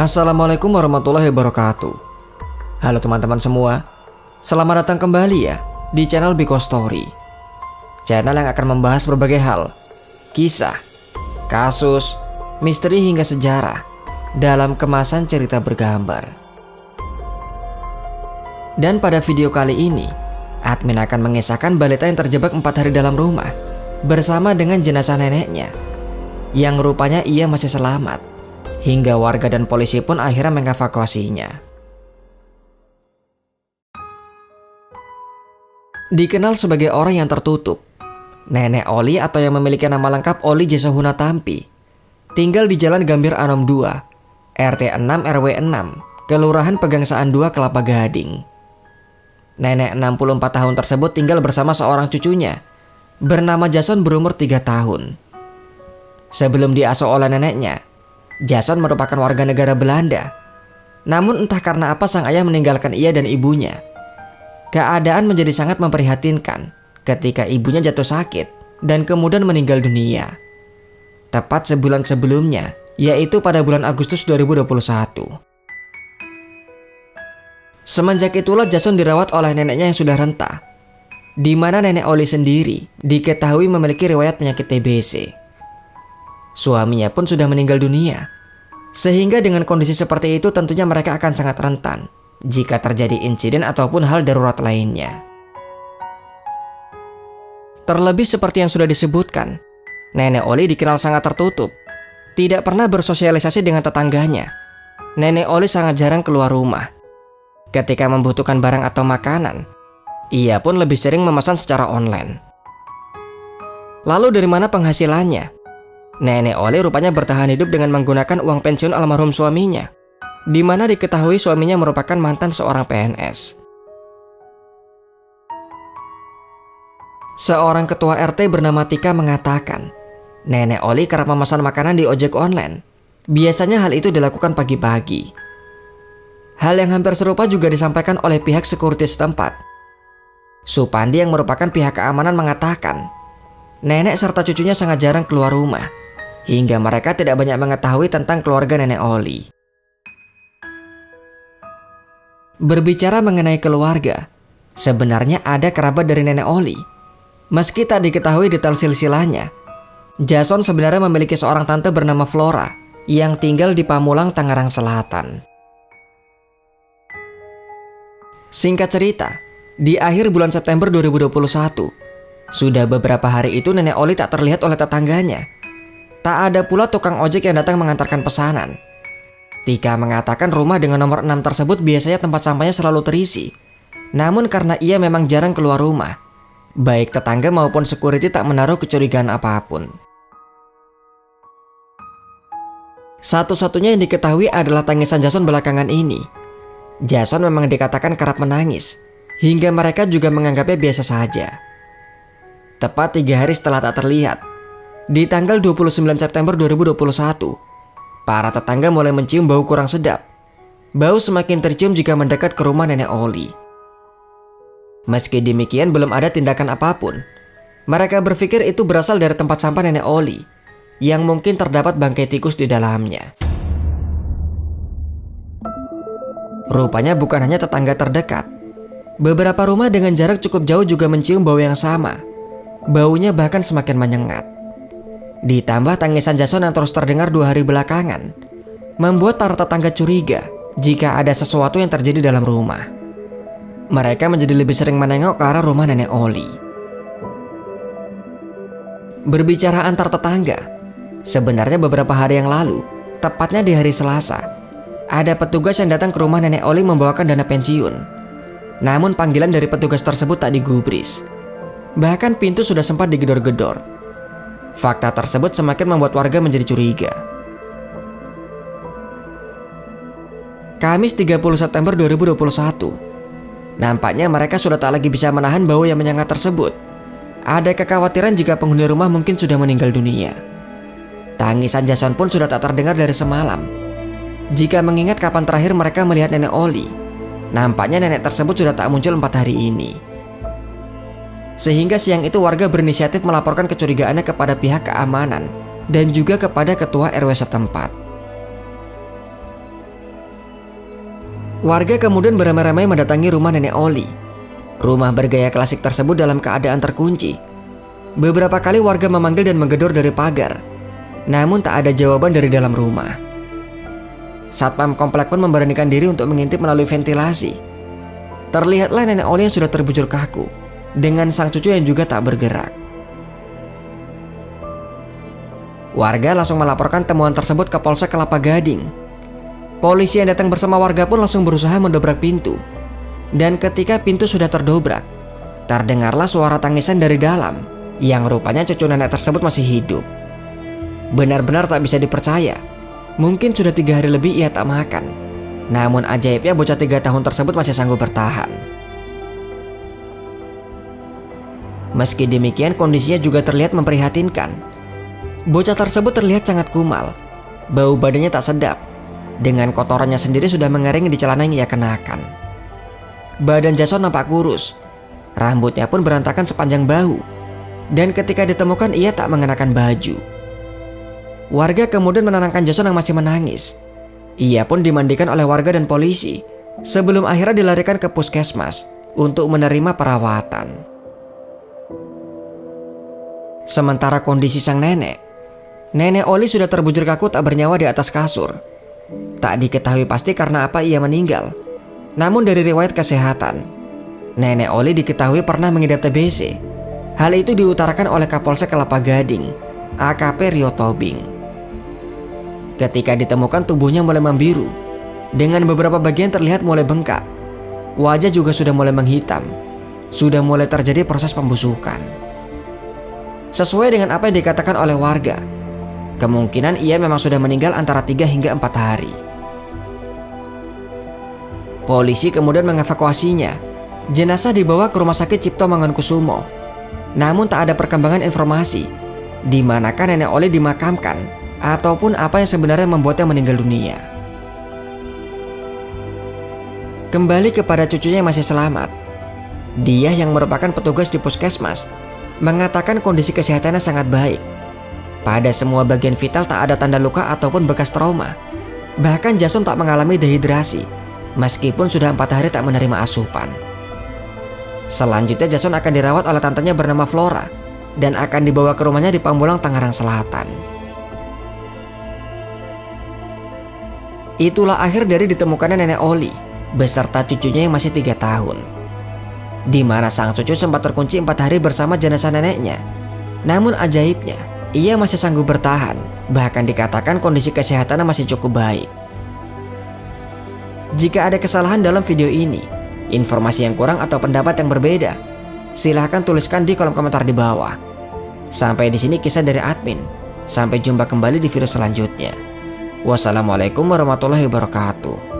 Assalamualaikum warahmatullahi wabarakatuh. Halo teman-teman semua, selamat datang kembali ya di channel Biko Story. Channel yang akan membahas berbagai hal, kisah, kasus, misteri hingga sejarah dalam kemasan cerita bergambar. Dan pada video kali ini, admin akan mengisahkan balita yang terjebak 4 hari dalam rumah bersama dengan jenazah neneknya yang rupanya ia masih selamat. Hingga warga dan polisi pun akhirnya mengevakuasinya. Dikenal sebagai orang yang tertutup, Nenek Oli atau yang memiliki nama lengkap Oli Jesahuna Tampi tinggal di Jalan Gambir Anom 2, RT 6 RW 6, Kelurahan Pegangsaan 2, Kelapa Gading. Nenek 64 tahun tersebut tinggal bersama seorang cucunya bernama Jason berumur 3 tahun. Sebelum diasuh oleh neneknya, Jason merupakan warga negara Belanda. Namun entah karena apa sang ayah meninggalkan ia dan ibunya. Keadaan menjadi sangat memprihatinkan ketika ibunya jatuh sakit dan kemudian meninggal dunia. Tepat sebulan sebelumnya, yaitu pada bulan Agustus 2021. Semenjak itulah Jason dirawat oleh neneknya yang sudah renta, di mana nenek Oli sendiri diketahui memiliki riwayat penyakit TBC. Suaminya pun sudah meninggal dunia. Sehingga dengan kondisi seperti itu tentunya mereka akan sangat rentan jika terjadi insiden ataupun hal darurat lainnya. Terlebih seperti yang sudah disebutkan, Nenek Oli dikenal sangat tertutup, tidak pernah bersosialisasi dengan tetangganya. Nenek Oli sangat jarang keluar rumah. Ketika membutuhkan barang atau makanan, ia pun lebih sering memesan secara online. Lalu dari mana penghasilannya? Nenek Oli rupanya bertahan hidup dengan menggunakan uang pensiun almarhum suaminya, di mana diketahui suaminya merupakan mantan seorang PNS. Seorang ketua RT bernama Tika mengatakan, Nenek Oli kerap memesan makanan di ojek online. Biasanya hal itu dilakukan pagi-pagi. Hal yang hampir serupa juga disampaikan oleh pihak security setempat. Supandi yang merupakan pihak keamanan mengatakan, nenek serta cucunya sangat jarang keluar rumah, hingga mereka tidak banyak mengetahui tentang keluarga Nenek Oli. Berbicara mengenai keluarga, sebenarnya ada kerabat dari Nenek Oli. Meski tak diketahui detail silsilahnya, Jason sebenarnya memiliki seorang tante bernama Flora yang tinggal di Pamulang, Tangerang Selatan. Singkat cerita, di akhir bulan September 2021, sudah beberapa hari itu Nenek Oli tak terlihat oleh tetangganya. Tak ada pula tukang ojek yang datang mengantarkan pesanan. Tika mengatakan rumah dengan nomor 6 tersebut biasanya tempat sampahnya selalu terisi. Namun karena ia memang jarang keluar rumah, baik tetangga maupun security tak menaruh kecurigaan apapun. Satu-satunya yang diketahui adalah tangisan Jason belakangan ini. Jason memang dikatakan kerap menangis, hingga mereka juga menganggapnya biasa saja. Tepat 3 hari setelah tak terlihat, di tanggal 29 September 2021, para tetangga mulai mencium bau kurang sedap. Bau semakin tercium jika mendekat ke rumah Nenek Oli. Meski demikian belum ada tindakan apapun. Mereka berpikir itu berasal dari tempat sampah Nenek Oli, yang mungkin terdapat bangkai tikus di dalamnya. Rupanya bukan hanya tetangga terdekat. Beberapa rumah dengan jarak cukup jauh juga mencium bau yang sama. Baunya bahkan semakin menyengat. Ditambah tangisan Jason yang terus terdengar 2 hari belakangan, membuat para tetangga curiga jika ada sesuatu yang terjadi dalam rumah. Mereka menjadi lebih sering menengok ke arah rumah Nenek Oli. Berbicara antar tetangga, sebenarnya beberapa hari yang lalu, tepatnya di hari Selasa, ada petugas yang datang ke rumah Nenek Oli membawakan dana pensiun. Namun panggilan dari petugas tersebut tak digubris. Bahkan pintu sudah sempat digedor-gedor. Fakta tersebut semakin membuat warga menjadi curiga. Kamis 30 September 2021, nampaknya mereka sudah tak lagi bisa menahan bau yang menyengat tersebut. Ada kekhawatiran jika penghuni rumah mungkin sudah meninggal dunia. Tangisan Jason pun sudah tak terdengar dari semalam. Jika mengingat kapan terakhir mereka melihat Nenek Oli, nampaknya nenek tersebut sudah tak muncul 4 hari ini. Sehingga siang itu warga berinisiatif melaporkan kecurigaannya kepada pihak keamanan dan juga kepada ketua RW setempat. Warga kemudian beramai-ramai mendatangi rumah nenek Oli. Rumah bergaya klasik tersebut dalam keadaan terkunci. Beberapa kali warga memanggil dan menggedor dari pagar, namun tak ada jawaban dari dalam rumah. Satpam komplek pun memberanikan diri untuk mengintip melalui ventilasi. Terlihatlah nenek Oli yang sudah terbujur kaku, dengan sang cucu yang juga tak bergerak. Warga langsung melaporkan temuan tersebut ke Polsek Kelapa Gading. Polisi yang datang bersama warga pun langsung berusaha mendobrak pintu. Dan ketika pintu sudah terdobrak, terdengarlah suara tangisan dari dalam, yang rupanya cucu nenek tersebut masih hidup. Benar-benar tak bisa dipercaya. Mungkin sudah 3 hari lebih ia tak makan. Namun ajaibnya bocah 3 tahun tersebut masih sanggup bertahan. Meski demikian kondisinya juga terlihat memprihatinkan. Bocah tersebut terlihat sangat kumal. Bau badannya tak sedap. Dengan kotorannya sendiri sudah mengering di celana yang ia kenakan. Badan Jason nampak kurus. Rambutnya pun berantakan sepanjang bahu. Dan ketika ditemukan ia tak mengenakan baju. Warga kemudian menenangkan Jason yang masih menangis. Ia pun dimandikan oleh warga dan polisi sebelum akhirnya dilarikan ke puskesmas untuk menerima perawatan. Sementara kondisi sang nenek Oli sudah terbujur kaku tak bernyawa di atas kasur. Tak diketahui pasti karena apa ia meninggal. Namun dari riwayat kesehatan, nenek Oli diketahui pernah mengidap TBC. Hal itu diutarakan oleh Kapolsek Kelapa Gading, AKP Rio Tobing. Ketika ditemukan tubuhnya mulai membiru, dengan beberapa bagian terlihat mulai bengkak. Wajah juga sudah mulai menghitam. Sudah mulai terjadi proses pembusukan. Sesuai dengan apa yang dikatakan oleh warga, kemungkinan ia memang sudah meninggal antara 3 hingga 4 hari. Polisi kemudian mengevakuasinya. Jenazah dibawa ke Rumah Sakit Cipto Mangunkusumo. Namun tak ada perkembangan informasi di manakah nenek Oli dimakamkan ataupun apa yang sebenarnya membuatnya meninggal dunia. Kembali kepada cucunya yang masih selamat. Dia yang merupakan petugas di puskesmas mengatakan kondisi kesehatannya sangat baik. Pada semua bagian vital tak ada tanda luka ataupun bekas trauma. Bahkan Jason tak mengalami dehidrasi, meskipun sudah 4 hari tak menerima asupan. Selanjutnya Jason akan dirawat oleh tantenya bernama Flora dan akan dibawa ke rumahnya di Pamulang, Tangerang Selatan. Itulah akhir dari ditemukannya nenek Oli beserta cucunya yang masih 3 tahun. Di mana sang cucu sempat terkunci 4 hari bersama jenazah neneknya. Namun ajaibnya, ia masih sanggup bertahan. Bahkan dikatakan kondisi kesehatannya masih cukup baik. Jika ada kesalahan dalam video ini, informasi yang kurang atau pendapat yang berbeda, silahkan tuliskan di kolom komentar di bawah. Sampai di sini kisah dari admin. Sampai jumpa kembali di video selanjutnya. Wassalamualaikum warahmatullahi wabarakatuh.